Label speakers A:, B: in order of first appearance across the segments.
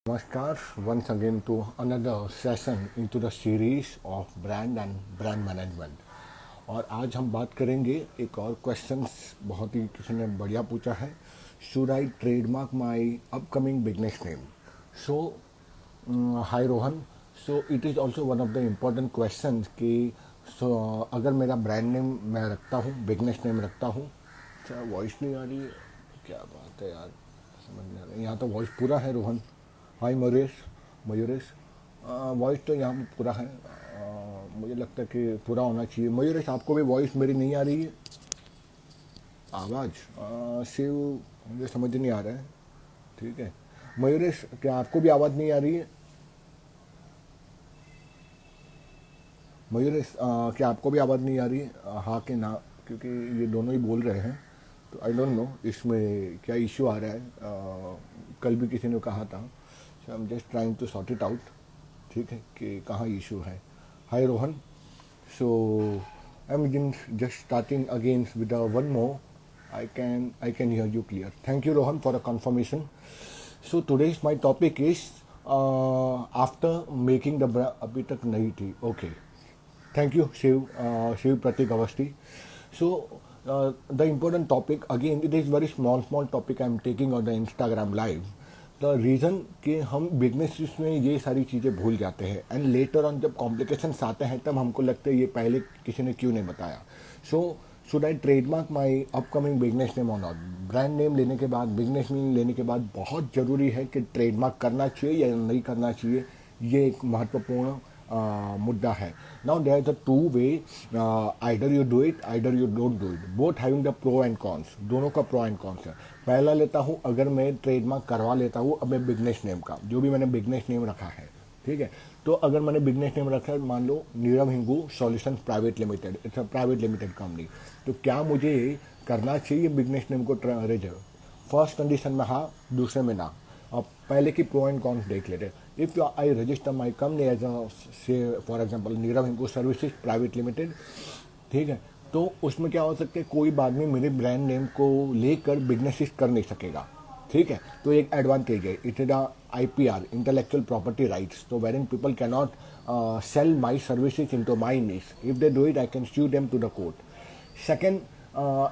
A: Namaskar, once again to another session into the series of brand and brand management। और आज हम बात करेंगे एक और क्वेश्चंस बहुत ही किसी ने बढ़िया पूछा है। Should I trademark my upcoming business name? So hi Rohan. So it is also one of the important question कि अगर मेरा ब्रांड नेम मैं रखता हूँ, बिजनेस नेम रखता हूँ। क्या वॉइस नहीं आ रही है? क्या बात है यार, समझ नहीं आ रहा। यहाँ तो वॉइस पूरा है रोहन। हाय मयूरेश। वॉइस तो यहाँ पे पूरा है। मुझे लगता है कि पूरा होना चाहिए। मयूरेश, आपको भी वॉइस मेरी नहीं आ रही है? आवाज़ शिव, मुझे समझ नहीं आ रहा है। ठीक है मयूरेश, क्या आपको भी आवाज़ नहीं आ रही है? मयूरेश, क्या आपको भी आवाज़ नहीं आ रही है? हाँ कि ना, क्योंकि ये दोनों ही बोल रहे हैं। तो आई डोंट नो इसमें क्या इश्यू आ रहा है। कल भी किसी ने कहा था। So I am just trying to sort it out. ठीक है कि कहाँ इशू है। Hi Rohan. So I am just starting again with one more. I can hear you clear. Thank you Rohan for a confirmation. So today's my topic is after making the अभी तक नहीं थी। Okay. Thank you Shiv Pratik Avasti. So the important topic again, it is very small topic I am taking on the Instagram live. The reason कि हम business में ये सारी चीज़ें भूल जाते हैं एंड लेटर ऑन जब कॉम्प्लिकेशंस आते हैं तब हमको लगता है ये पहले किसी ने क्यों नहीं बताया। So should I trademark my upcoming business name और नॉट? ब्रांड नेम लेने के बाद, बिजनेस नेम लेने के बाद बहुत ज़रूरी है कि ट्रेडमार्क करना चाहिए या नहीं करना चाहिए। ये एक महत्वपूर्ण मुद्दा है। Now there is a two way, either you do it either you don't do it, both having the pro and cons. दोनों का प्रो एंड कॉन्स है। पहला लेता हूँ, अगर मैं ट्रेडमार्क करवा लेता हूँ अब मैं बिजनेस नेम का, जो भी मैंने बिजनेस नेम रखा है, ठीक है। तो अगर मैंने बिजनेस नेम रखा है, मान लो Nirav Hingu solutions private limited, it's a private limited company, तो क्या मुझे करना चाहिए बिजनेस नेम को रजिस्टर? फर्स्ट कंडीशन में हाँ, दूसरे में ना। अब पहले की प्रो एंड कॉन्स देख लेते हैं। If I register my company as से for example Nirav Hingu services private limited, ठीक है, तो उसमें क्या हो सकता है, कोई बाद में मेरे ब्रांड नेम को लेकर बिजनेस कर नहीं सकेगा। ठीक है, तो एक एडवांटेज है। It is IPR, intellectual property rights, तो wherein people can not sell my services into my niche. If they do it I can sue them to the court. Second,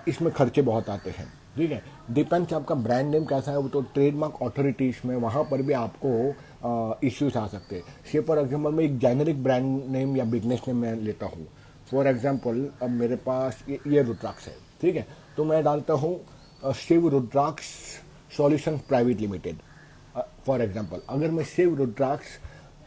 A: इसमें खर्चे बहुत आते हैं। ठीक है, depends आपका brand name कैसा है। वो तो ट्रेडमार्क अथॉरिटीज़ में वहाँ पर भी आपको इश्यूज आ सकते हैं। से फॉर एग्जाम्पल मैं एक जेनरिक ब्रांड नेम या बिजनेस नेम मैं लेता हूँ। फॉर एग्जाम्पल अब मेरे पास ये रुद्राक्ष है, ठीक है, तो मैं डालता हूँ Shiv Rudraksh solution private limited. For example अगर मैं Shiv Rudraksh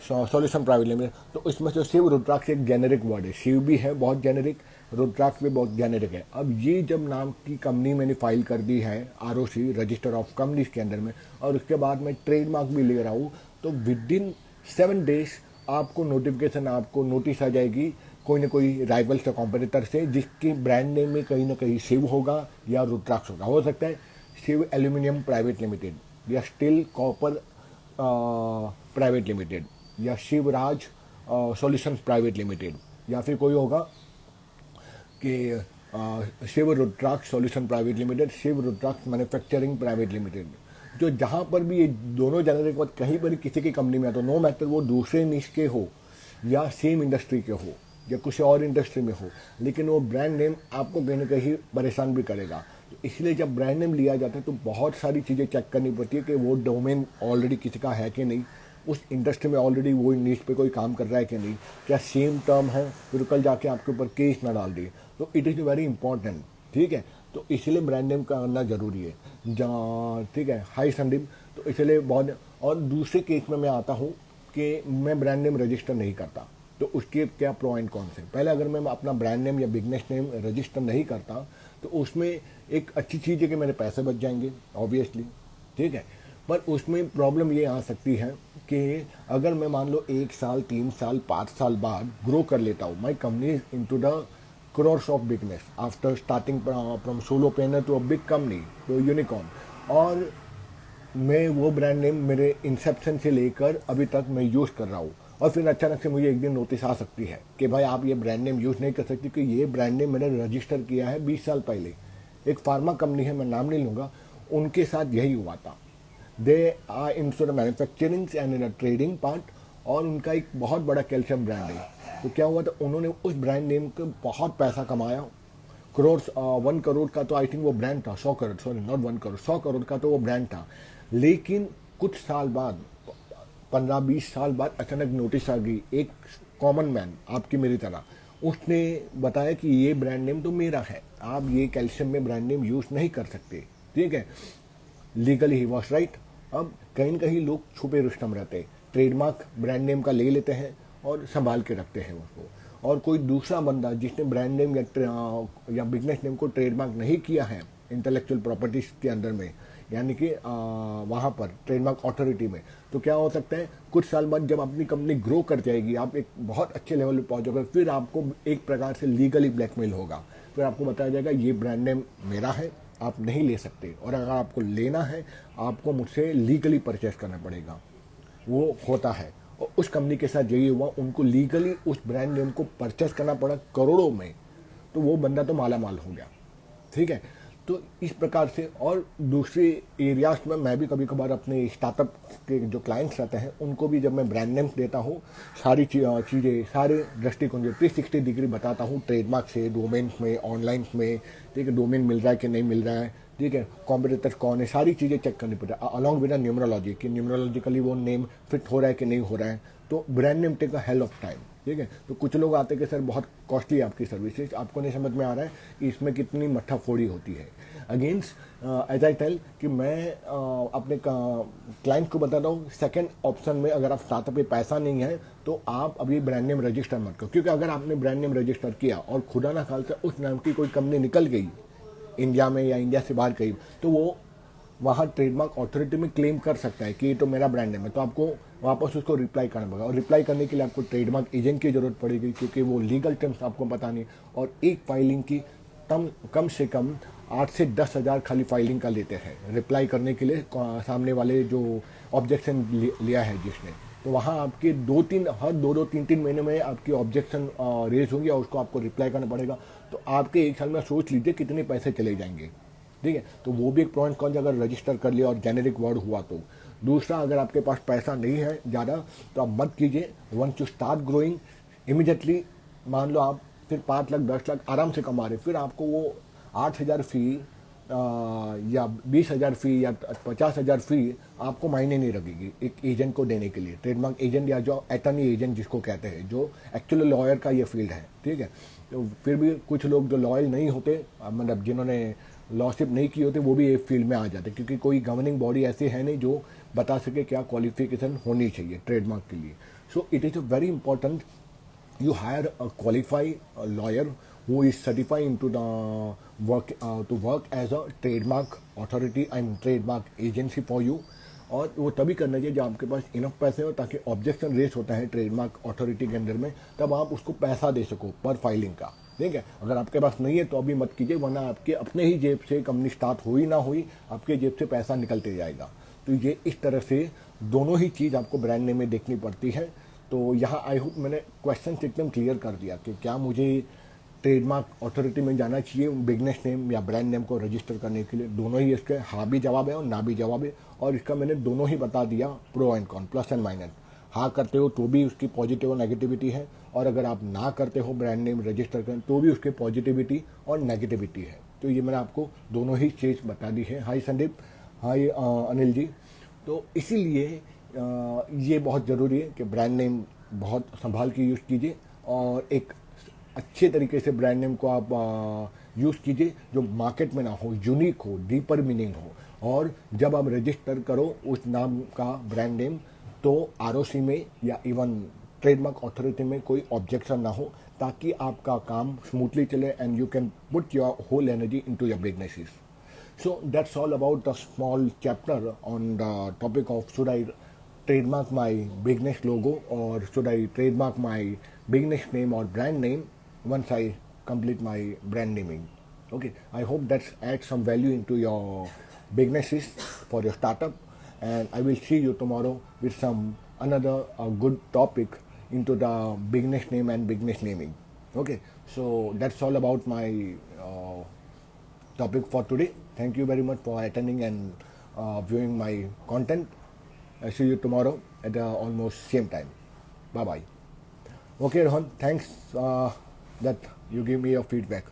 A: solution private limited, तो इसमें से शिव रुद्राक्ष एक जेनेरिक वर्ड है। शिव भी है बहुत जेनेरिक, रुद्राक्ष भी बहुत जेनेरिक है। अब ये जब नाम की कंपनी मैंने फाइल कर दी है ROC, रजिस्टर ऑफ कंपनीज के अंदर में, और उसके बाद मैं ट्रेडमार्क भी ले रहा हूँ, तो विद इन 7 डेज आपको नोटिफिकेशन, आपको नोटिस आ जाएगी कोई ना कोई राइवल से, कॉम्पिटिटर से, जिसके ब्रांड नेम में कहीं ना कहीं शिव होगा या रुद्राक्ष होगा। हो सकता है शिव एल्यूमिनियम प्राइवेट लिमिटेड या स्टील कॉपर प्राइवेट लिमिटेड या शिवराज सॉल्यूशंस प्राइवेट लिमिटेड, या फिर कोई होगा कि Shiv Rudraksh solution private limited, Shiv रुद्राक्ष मैन्युफैक्चरिंग प्राइवेट लिमिटेड। जो जहाँ पर भी ये दोनों जनरेट के बाद कहीं पर किसी की कंपनी में आता, नो मैटर वो दूसरे निश के हो या सेम इंडस्ट्री के हो या कुछ और इंडस्ट्री में हो, लेकिन वो ब्रांड नेम आपको कहीं ना कहीं परेशान भी करेगा। तो इसलिए जब ब्रांड नेम लिया जाता है तो बहुत सारी चीज़ें चेक करनी पड़ती है कि वो डोमेन ऑलरेडी किसी का है कि नहीं, उस इंडस्ट्री में ऑलरेडी वो नीच पे कोई काम कर रहा है कि नहीं, क्या सेम टर्म है, फिर कल जाके आपके ऊपर केस ना डाल दिए। तो इट इज़ वेरी इंपॉर्टेंट। ठीक है, तो इसलिए ब्रांड नेम करना ज़रूरी है। जहाँ ठीक है, हाई संदीप, तो इसलिए बहुत। और दूसरे केस में मैं आता हूँ कि मैं ब्रांड नेम रजिस्टर नहीं करता, तो उसके क्या प्रो एंड कॉन्स है। पहले अगर मैं अपना ब्रांड नेम या बिजनेस नेम रजिस्टर नहीं करता तो उसमें एक अच्छी चीज़ है कि मेरे पैसे बच जाएंगे ऑब्वियसली, ठीक है। पर उसमें प्रॉब्लम ये आ सकती है कि अगर मैं मान लो 1 साल 3 साल 5 साल बाद ग्रो कर लेता हूँ, my company is into the crores of business after starting from solopreneur to a big company to unicorn, और मैं वो ब्रांड नेम मेरे इंसेप्शन से लेकर अभी तक मैं यूज़ कर रहा हूँ, और फिर अचानक से मुझे एक दिन नोटिस आ सकती है कि भाई आप ये ब्रांड नेम यूज़ नहीं कर सकते कि ये ब्रांड नेम मैंने रजिस्टर किया है 20 साल पहले। एक फार्मा कंपनी है, मैं नाम नहीं लूँगा, उनके साथ यही हुआ था। They are into the manufacturing and in trading part, और उनका एक बहुत बड़ा कैल्शियम ब्रांड है। तो क्या हुआ था, उन्होंने उस ब्रांड नेम को बहुत पैसा कमाया, करोड़, 1 करोड़ का तो आई थिंक वो ब्रांड था, 100 करोड़, सॉरी नॉट 1 करोड़, 100 करोड़ का तो वो ब्रांड था। लेकिन कुछ साल बाद, 15-20 साल बाद अचानक नोटिस आ गई, एक कॉमन मैन आपकी मेरी तरह, उसने बताया कि ये ब्रांड नेम तो मेरा है, आप ये कैल्शियम में ब्रांड नेम यूज नहीं कर सकते, ठीक है। Legally he was right. अब कहीं न कहीं लोग छुपे रुस्तम रहते हैं, ट्रेडमार्क ब्रांड नेम का ले लेते हैं और संभाल के रखते हैं उसको, और कोई दूसरा बंदा जिसने ब्रांड नेम या बिजनेस नेम को ट्रेडमार्क नहीं किया है इंटेलेक्चुअल प्रॉपर्टीज के अंदर में, यानी कि वहाँ पर ट्रेडमार्क अथॉरिटी में, तो क्या हो सकता है कुछ साल बाद जब अपनी कंपनी ग्रो कर जाएगी, आप एक बहुत अच्छे लेवल पे पहुँचोगे, फिर आपको एक प्रकार से लीगली ब्लैकमेल होगा, फिर आपको बताया जाएगा ये ब्रांड नेम मेरा है, आप नहीं ले सकते, और अगर आपको लेना है आपको मुझसे लीगली परचेस करना पड़ेगा। वो होता है, और उस कंपनी के साथ यही हुआ, उनको लीगली उस ब्रांड नेम को परचेस करना पड़ा करोड़ों में, तो वो बंदा तो माला माल हो गया, ठीक है। तो इस प्रकार से, और दूसरे एरियाज में मैं भी कभी कभार अपने स्टार्टअप के जो क्लाइंट्स रहते हैं उनको भी जब मैं ब्रांड नेम्स देता हूँ, सारी चीज़ें, सारे दृष्टिकोण जो 360 डिग्री बताता हूँ, ट्रेडमार्क से, डोमेन्स में, ऑनलाइन में, ठीक है, डोमेन मिल रहा है कि नहीं मिल रहा है, ठीक है, कॉम्पिटिटर्स कौन है, सारी चीज़ें चेक करनी पड़ती है, अलॉन्ग विद न्यूमरोलॉजी कि न्यूमरोलॉजिकली वो नेम फिट हो रहा है कि नहीं हो रहा है। तो brand name take a hell of time, ठीक है। तो कुछ लोग आते हैं कि सर बहुत कॉस्टली आपकी सर्विसेज, आपको नहीं समझ में आ रहा है कि इसमें कितनी मट्ठा फोड़ी होती है। अगेंस्ट एज आई टेल कि मैं अपने क्लाइंट को बताता हूँ, सेकंड ऑप्शन में अगर आप स्टार्टअप पे पैसा नहीं है तो आप अभी ब्रांड नेम रजिस्टर मत करो, क्योंकि अगर आपने ब्रांड नेम रजिस्टर किया और खुदा ना खाल से उस नाम की कोई कंपनी निकल गई इंडिया में या इंडिया से बाहर कहीं, तो वो वहाँ ट्रेडमार्क अथॉरिटी में क्लेम कर सकता है कि ये तो मेरा ब्रांड नेम है, तो आपको वापस उसको रिप्लाई करना पड़ेगा, और रिप्लाई करने के लिए आपको ट्रेडमार्क एजेंट की जरूरत पड़ेगी, क्योंकि वो लीगल टर्म्स आपको पता नहीं, और एक फाइलिंग की कम से कम 8 से 10 हज़ार खाली फाइलिंग का लेते हैं रिप्लाई करने के लिए, सामने वाले जो ऑब्जेक्शन लिया है जिसने, तो वहाँ आपके हर 2-3 महीने में आपकी ऑब्जेक्शन रेज होंगी और उसको आपको रिप्लाई करना पड़ेगा। तो आपके एक साल में सोच लीजिए कितने पैसे चले जाएंगे, ठीक है। तो वो भी एक प्रॉइंट कौन सा, अगर रजिस्टर कर लिया और जेनेरिक वर्ड हुआ तो। दूसरा, अगर आपके पास पैसा नहीं है ज़्यादा तो आप मत कीजिए, once you start growing immediately, मान लो आप फिर 5 लाख 10 लाख आराम से कमा रहे, फिर आपको वो 8,000 फी या 20,000 फी या 50,000 फी आपको मायने नहीं लगेगी एक एजेंट को देने के लिए, ट्रेडमार्क एजेंट या जो अटर्नी एजेंट जिसको कहते हैं, जो एक्चुअली लॉयर का ये फील्ड है, ठीक है। तो फिर भी कुछ लोग जो लॉयल नहीं होते, मतलब जिन्होंने लॉशिप नहीं की होती, वो भी एक फील्ड में आ जाते, क्योंकि कोई गवर्निंग बॉडी ऐसी है नहीं जो बता सके क्या क्वालिफिकेशन होनी चाहिए ट्रेडमार्क के लिए। So it is a very important you hire a qualified lawyer who is certified into the work to work as a trademark authority and trademark agency for you, और वो तभी करना चाहिए जब आपके पास इनफ पैसे हो, ताकि ऑब्जेक्शन रेस होता है ट्रेडमार्क अथॉरिटी के अंदर में, तब आप उसको पैसा दे सको पर फाइलिंग का, ठीक है। अगर आपके पास नहीं है तो अभी मत कीजिए, वरना आपके अपने ही जेब से कंपनी स्टार्ट हुई ना हुई आपके जेब से पैसा निकलते जाएगा। तो ये इस तरह से दोनों ही चीज़ आपको ब्रांड नेम में देखनी पड़ती है। तो यहाँ आई होप मैंने क्वेश्चन एकदम क्लियर कर दिया कि क्या मुझे ट्रेडमार्क अथॉरिटी में जाना चाहिए बिजनेस नेम या ब्रांड नेम को रजिस्टर करने के लिए। दोनों ही इसके हाँ भी जवाब है और ना भी जवाब है, और इसका मैंने दोनों ही बता दिया, pro and con, plus and minus. हाँ करते हो तो भी उसकी पॉजिटिव और नेगेटिविटी है, और अगर आप ना करते हो ब्रांड नेम रजिस्टर करें तो भी उसकी पॉजिटिविटी और नेगेटिविटी है। तो ये मैंने आपको दोनों ही चीज़ बता दी है। हाय संदीप, हाय अनिल जी। तो इसीलिए ये बहुत ज़रूरी है कि ब्रांड नेम बहुत संभाल के यूज़ कीजिए, और एक अच्छे तरीके से ब्रांड नेम को आप यूज़ कीजिए जो मार्केट में ना हो, यूनिक हो, डीपर मीनिंग हो। और जब आप रजिस्टर करो उस नाम का ब्रांड नेम, तो आरओसी में या इवन ट्रेडमार्क अथॉरिटी में कोई ऑब्जेक्शन ना हो, ताकि आपका काम स्मूथली चले and you can put your whole energy into your businesses. So that's all about the small chapter on the topic of should I trademark my business logo or should I trademark my business name or brand name once I complete my brand naming. Okay, I hope that adds some value into your businesses for your startup, and I will see you tomorrow with some another good topic into the business name and business naming. Okay, so that's all about my topic for today. Thank you very much for attending and viewing my content. I see you tomorrow at almost same time. Bye bye. Okay, Rohan, thanks that you give me your feedback.